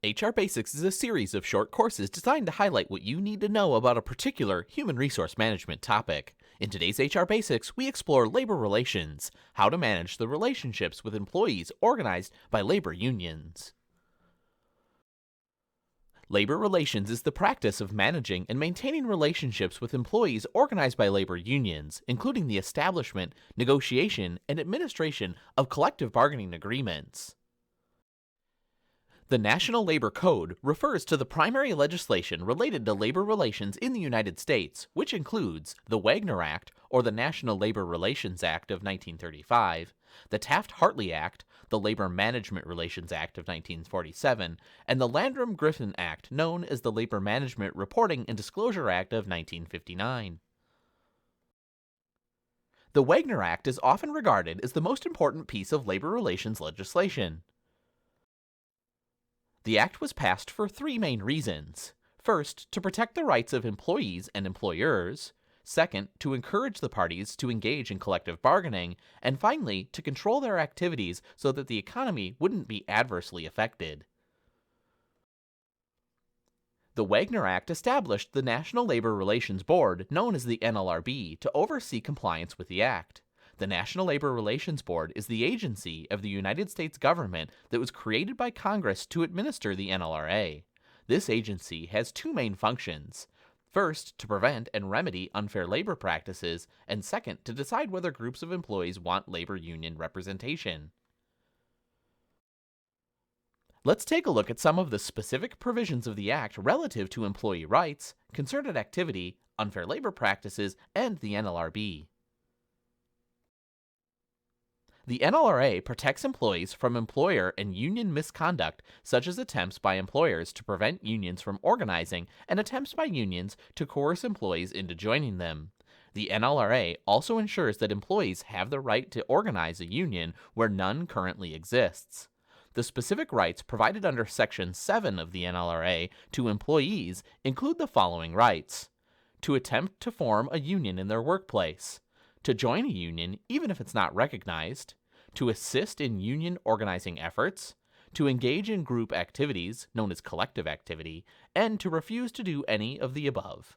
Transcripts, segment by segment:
HR Basics is a series of short courses designed to highlight what you need to know about a particular human resource management topic. In today's HR Basics, we explore labor relations, how to manage the relationships with employees organized by labor unions. Labor relations is the practice of managing and maintaining relationships with employees organized by labor unions, including the establishment, negotiation, and administration of collective bargaining agreements. The National Labor Code refers to the primary legislation related to labor relations in the United States, which includes the Wagner Act, or the National Labor Relations Act of 1935, the Taft-Hartley Act, the Labor Management Relations Act of 1947, and the Landrum-Griffin Act, known as the Labor Management Reporting and Disclosure Act of 1959. The Wagner Act is often regarded as the most important piece of labor relations legislation. The act was passed for three main reasons. First, to protect the rights of employees and employers. Second, to encourage the parties to engage in collective bargaining. And finally, to control their activities so that the economy wouldn't be adversely affected. The Wagner Act established the National Labor Relations Board, known as the NLRB, to oversee compliance with the act. The National Labor Relations Board is the agency of the United States government that was created by Congress to administer the NLRA. This agency has two main functions. First, to prevent and remedy unfair labor practices, and second, to decide whether groups of employees want labor union representation. Let's take a look at some of the specific provisions of the Act relative to employee rights, concerted activity, unfair labor practices, and the NLRB. The NLRA protects employees from employer and union misconduct, such as attempts by employers to prevent unions from organizing and attempts by unions to coerce employees into joining them. The NLRA also ensures that employees have the right to organize a union where none currently exists. The specific rights provided under Section 7 of the NLRA to employees include the following rights: to attempt to form a union in their workplace, to join a union even if it's not recognized, to assist in union organizing efforts, to engage in group activities, known as collective activity, and to refuse to do any of the above.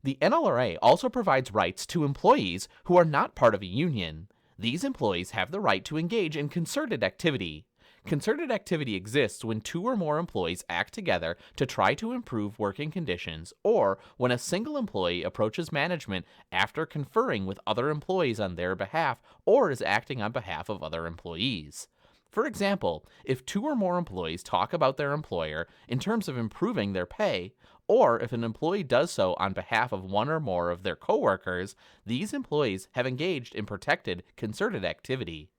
The NLRA also provides rights to employees who are not part of a union. These employees have the right to engage in concerted activity. Concerted activity exists when two or more employees act together to try to improve working conditions, or when a single employee approaches management after conferring with other employees on their behalf or is acting on behalf of other employees. For example, if two or more employees talk about their employer in terms of improving their pay, or if an employee does so on behalf of one or more of their coworkers, these employees have engaged in protected, concerted activity.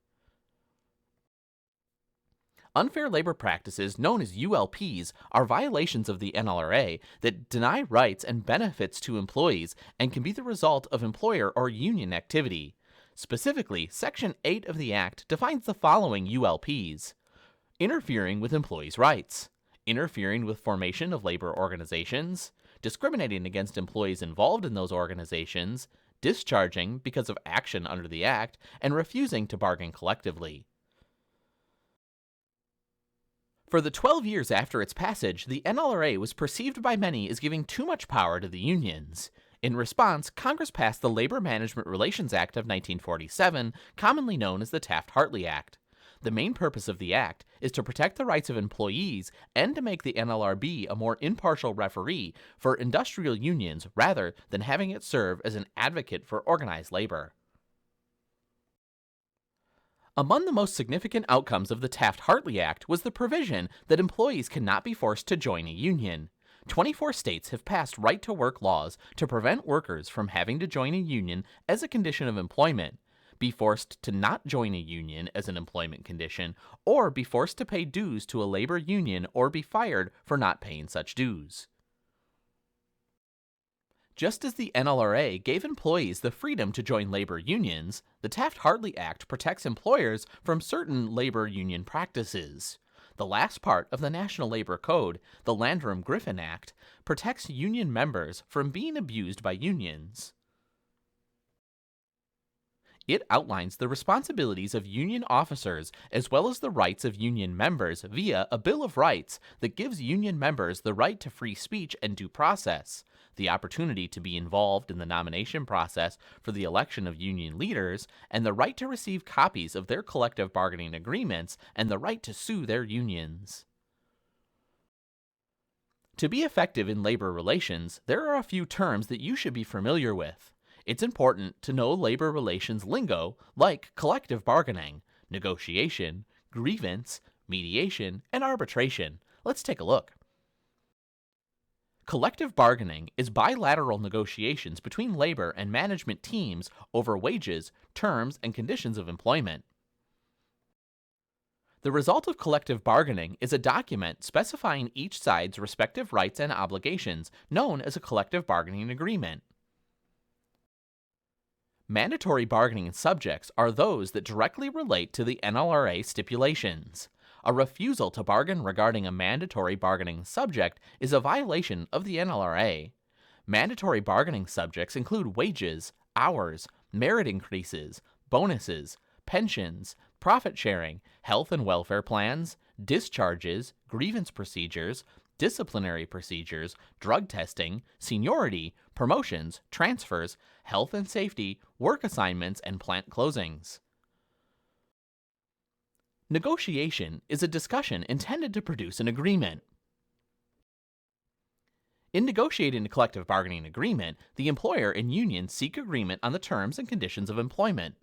Unfair labor practices, known as ULPs, are violations of the NLRA that deny rights and benefits to employees and can be the result of employer or union activity. Specifically, Section 8 of the Act defines the following ULPs: interfering with employees' rights, interfering with formation of labor organizations, discriminating against employees involved in those organizations, discharging because of action under the Act, and refusing to bargain collectively. For the 12 years after its passage, the NLRA was perceived by many as giving too much power to the unions. In response, Congress passed the Labor Management Relations Act of 1947, commonly known as the Taft-Hartley Act. The main purpose of the act is to protect the rights of employees and to make the NLRB a more impartial referee for industrial unions rather than having it serve as an advocate for organized labor. Among the most significant outcomes of the Taft-Hartley Act was the provision that employees cannot be forced to join a union. 24 states have passed right-to-work laws to prevent workers from having to join a union as a condition of employment, be forced to not join a union as an employment condition, or be forced to pay dues to a labor union or be fired for not paying such dues. Just as the NLRA gave employees the freedom to join labor unions, the Taft-Hartley Act protects employers from certain labor union practices. The last part of the National Labor Code, the Landrum-Griffin Act, protects union members from being abused by unions. It outlines the responsibilities of union officers as well as the rights of union members via a Bill of Rights that gives union members the right to free speech and due process, the opportunity to be involved in the nomination process for the election of union leaders, and the right to receive copies of their collective bargaining agreements and the right to sue their unions. To be effective in labor relations, there are a few terms that you should be familiar with. It's important to know labor relations lingo like collective bargaining, negotiation, grievance, mediation, and arbitration. Let's take a look. Collective bargaining is bilateral negotiations between labor and management teams over wages, terms, and conditions of employment. The result of collective bargaining is a document specifying each side's respective rights and obligations, known as a collective bargaining agreement. Mandatory bargaining subjects are those that directly relate to the NLRA stipulations. A refusal to bargain regarding a mandatory bargaining subject is a violation of the NLRA. Mandatory bargaining subjects include wages, hours, merit increases, bonuses, pensions, profit sharing, health and welfare plans, discharges, grievance procedures, disciplinary procedures, drug testing, seniority, promotions, transfers, health and safety, work assignments, and plant closings. Negotiation is a discussion intended to produce an agreement. In negotiating a collective bargaining agreement, the employer and union seek agreement on the terms and conditions of employment.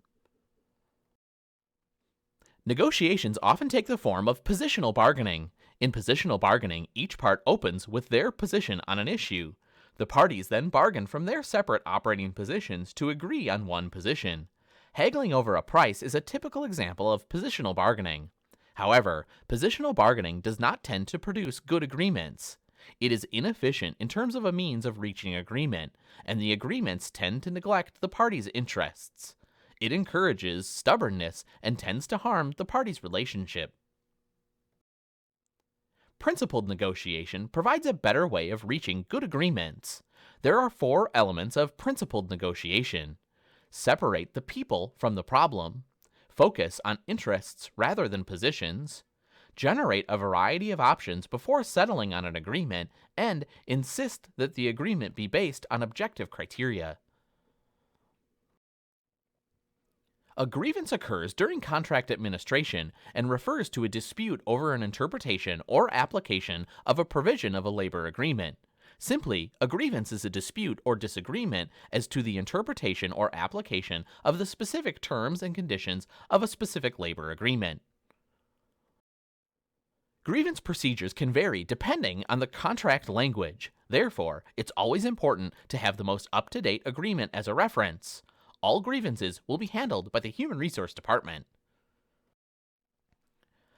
Negotiations often take the form of positional bargaining. In positional bargaining, each part opens with their position on an issue. The parties then bargain from their separate operating positions to agree on one position. Haggling over a price is a typical example of positional bargaining. However, positional bargaining does not tend to produce good agreements. It is inefficient in terms of a means of reaching agreement, and the agreements tend to neglect the parties' interests. It encourages stubbornness and tends to harm the parties' relationship. Principled negotiation provides a better way of reaching good agreements. There are 4 elements of principled negotiation. Separate the people from the problem. Focus on interests rather than positions. Generate a variety of options before settling on an agreement, and insist that the agreement be based on objective criteria. A grievance occurs during contract administration and refers to a dispute over an interpretation or application of a provision of a labor agreement. Simply, a grievance is a dispute or disagreement as to the interpretation or application of the specific terms and conditions of a specific labor agreement. Grievance procedures can vary depending on the contract language. Therefore, it's always important to have the most up-to-date agreement as a reference. All grievances will be handled by the Human Resource Department.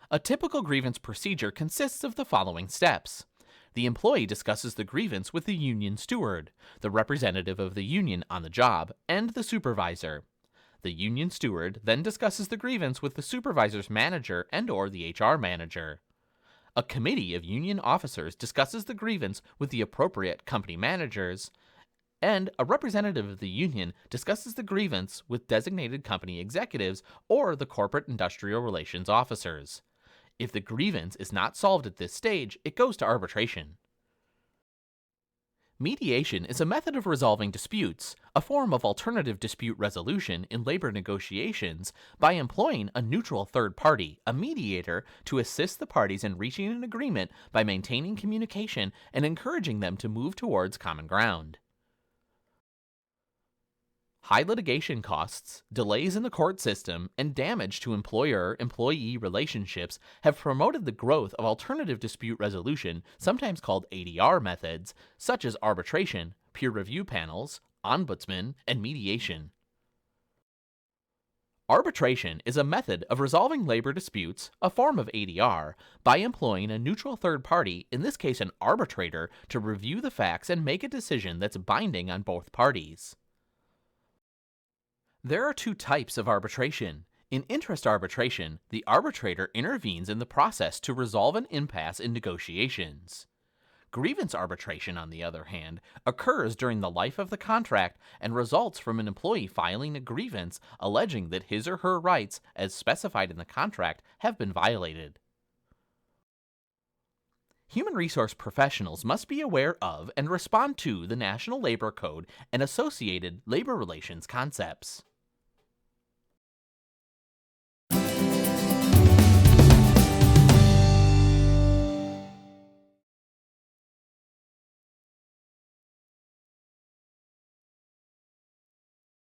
A typical grievance procedure consists of the following steps. The employee discusses the grievance with the union steward, the representative of the union on the job, and the supervisor. The union steward then discusses the grievance with the supervisor's manager and/or the HR manager. A committee of union officers discusses the grievance with the appropriate company managers, and a representative of the union discusses the grievance with designated company executives or the corporate industrial relations officers. If the grievance is not solved at this stage, it goes to arbitration. Mediation is a method of resolving disputes, a form of alternative dispute resolution in labor negotiations, by employing a neutral third party, a mediator, to assist the parties in reaching an agreement by maintaining communication and encouraging them to move towards common ground. High litigation costs, delays in the court system, and damage to employer-employee relationships have promoted the growth of alternative dispute resolution, sometimes called ADR methods, such as arbitration, peer review panels, ombudsman, and mediation. Arbitration is a method of resolving labor disputes, a form of ADR, by employing a neutral third party, in this case an arbitrator, to review the facts and make a decision that's binding on both parties. There are 2 types of arbitration. In interest arbitration, the arbitrator intervenes in the process to resolve an impasse in negotiations. Grievance arbitration, on the other hand, occurs during the life of the contract and results from an employee filing a grievance alleging that his or her rights, as specified in the contract, have been violated. Human resource professionals must be aware of and respond to the National Labor Code and associated labor relations concepts.